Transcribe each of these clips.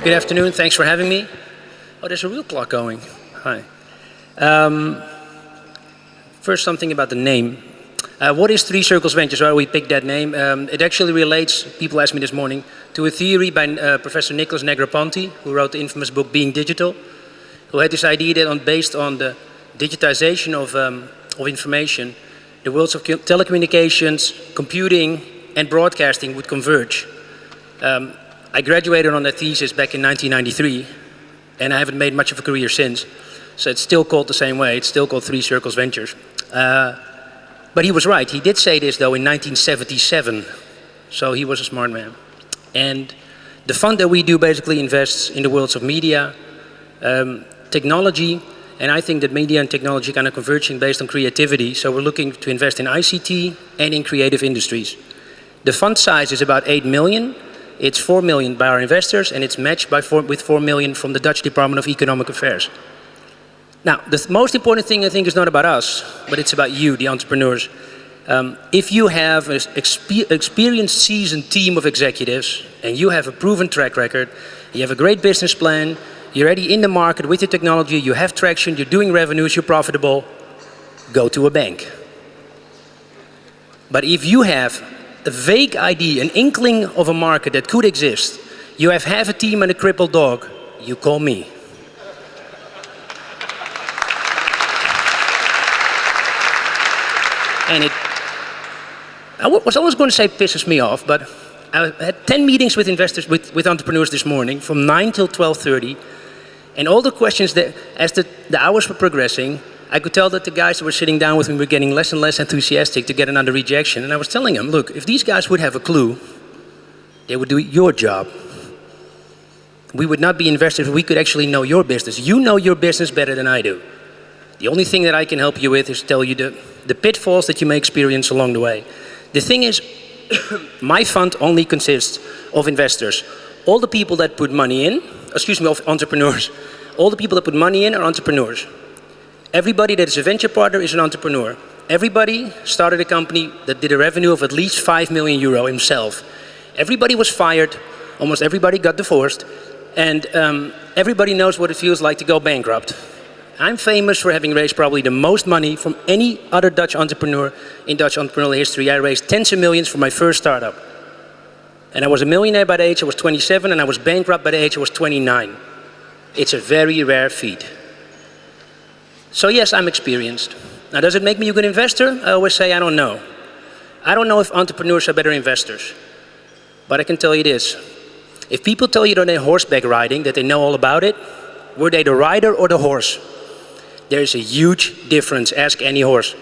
Good afternoon, thanks for having me. Oh, there's a real clock going. Hi. First, something about the name. What is Three Circles Ventures? Why we picked that name? It actually relates, people asked me this morning, to a theory by Professor Nicholas Negroponte, who wrote the infamous book Being Digital, who had this idea that based on the digitization of information, the worlds of telecommunications, computing, and broadcasting would converge. I graduated on that thesis back in 1993, and I haven't made much of a career since. So it's still called the same way. It's still called Three Circles Ventures. But he was right. He did say this, though, in 1977. So he was a smart man. And the fund that we do basically invests in the worlds of media, technology, and I think that media and technology kind of converging based on creativity. So we're looking to invest in ICT and in creative industries. The fund size is about 8 million. It's 4 million by our investors, and it's matched with 4 million from the Dutch Department of Economic Affairs. Now, the most important thing I think is not about us, but it's about you, the entrepreneurs. If you have an experienced, seasoned team of executives, and you have a proven track record, you have a great business plan, you're already in the market with your technology, you have traction, you're doing revenues, you're profitable, go to a bank. But if you have a vague idea, an inkling of a market that could exist, you have half a team and a crippled dog, you call me. And I was always going to say pisses me off, but I had 10 meetings with investors, with entrepreneurs this morning, from 9 till 12:30, and all the questions that, as the hours were progressing, I could tell that the guys that were sitting down with me were getting less and less enthusiastic to get another rejection. And I was telling them, look, if these guys would have a clue, they would do your job. We would not be investors if we could actually know your business. You know your business better than I do. The only thing that I can help you with is tell you the pitfalls that you may experience along the way. The thing is, my fund only consists of investors. All the people that put money in, of entrepreneurs. All the people that put money in are entrepreneurs. Everybody that is a venture partner is an entrepreneur. Everybody started a company that did a revenue of at least 5 million euro himself. Everybody was fired, almost everybody got divorced, and everybody knows what it feels like to go bankrupt. I'm famous for having raised probably the most money from any other Dutch entrepreneur in Dutch entrepreneurial history. I raised tens of millions for my first startup. And I was a millionaire by the age I was 27, and I was bankrupt by the age I was 29. It's a very rare feat. So yes, I'm experienced. Now, does it make me a good investor? I always say I don't know. I don't know if entrepreneurs are better investors. But I can tell you this. If people tell you that they're horseback riding, that they know all about it, were they the rider or the horse? There is a huge difference. Ask any horse.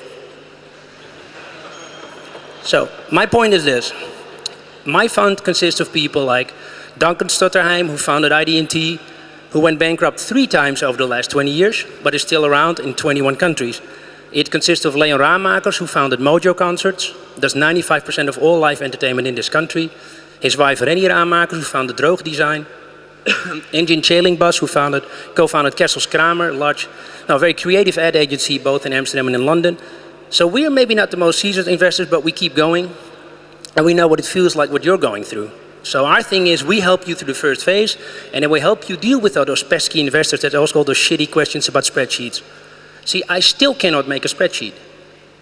So, my point is this. My fund consists of people like Duncan Stutterheim, who founded ID&T, who went bankrupt 3 times over the last 20 years, but is still around in 21 countries. It consists of Leon Raamakers, who founded Mojo Concerts, does 95% of all live entertainment in this country. His wife Rennie Raamakers, who founded Droog Design. Engin Chalingbas, who co-founded Kessels Kramer, a large, very creative ad agency both in Amsterdam and in London. So we're maybe not the most seasoned investors, but we keep going, and we know what it feels like, what you're going through. So our thing is, we help you through the first phase, and then we help you deal with all those pesky investors that ask all those shitty questions about spreadsheets. See, I still cannot make a spreadsheet.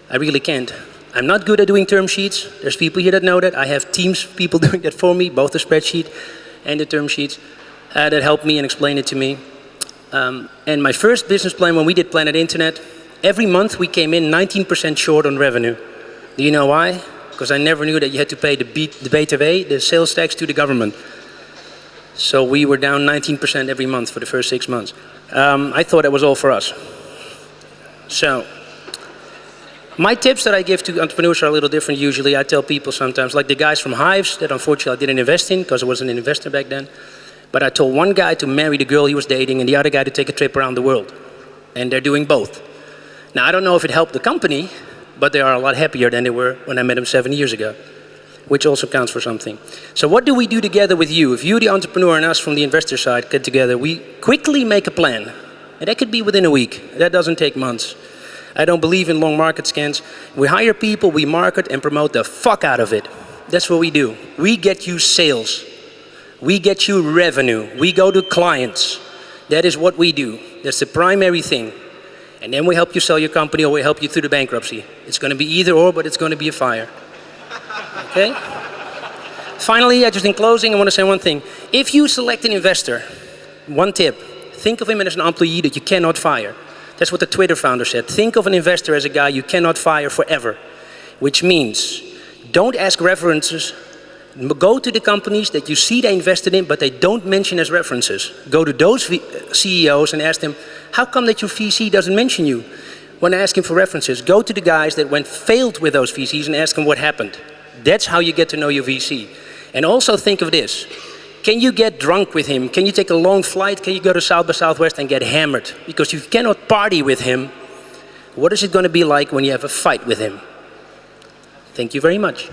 I really can't. I'm not good at doing term sheets. There's people here that know that. I have teams, people doing that for me, both the spreadsheet and the term sheets, that help me and explain it to me. And my first business plan, when we did Planet Internet, every month we came in 19% short on revenue. Do you know why? Because I never knew that you had to pay the BTW, the sales tax, to the government. So we were down 19% every month for the first 6 months. I thought that was all for us. So, my tips that I give to entrepreneurs are a little different usually. I tell people sometimes, like the guys from Hives, that unfortunately I didn't invest in because I wasn't an investor back then. But I told one guy to marry the girl he was dating and the other guy to take a trip around the world. And they're doing both. Now, I don't know if it helped the company, but they are a lot happier than they were when I met them 7 years ago, which also counts for something. So what do we do together with you? If you, the entrepreneur, and us from the investor side get together, we quickly make a plan. And that could be within a week. That doesn't take months. I don't believe in long market scans. We hire people, we market and promote the fuck out of it. That's what we do. We get you sales. We get you revenue. We go to clients. That is what we do. That's the primary thing. And then we help you sell your company, or we help you through the bankruptcy. It's going to be either or, but it's going to be a fire. Okay? Finally, just in closing, I want to say one thing. If you select an investor, one tip, think of him as an employee that you cannot fire. That's what the Twitter founder said. Think of an investor as a guy you cannot fire forever, which means don't ask references. Go to the companies that you see they invested in, but they don't mention as references. Go to those CEOs and ask them, how come that your VC doesn't mention you when asking for references? Go to the guys that failed with those VCs and ask them what happened. That's how you get to know your VC. And also think of this. Can you get drunk with him? Can you take a long flight? Can you go to South by Southwest and get hammered? Because you cannot party with him. What is it going to be like when you have a fight with him? Thank you very much.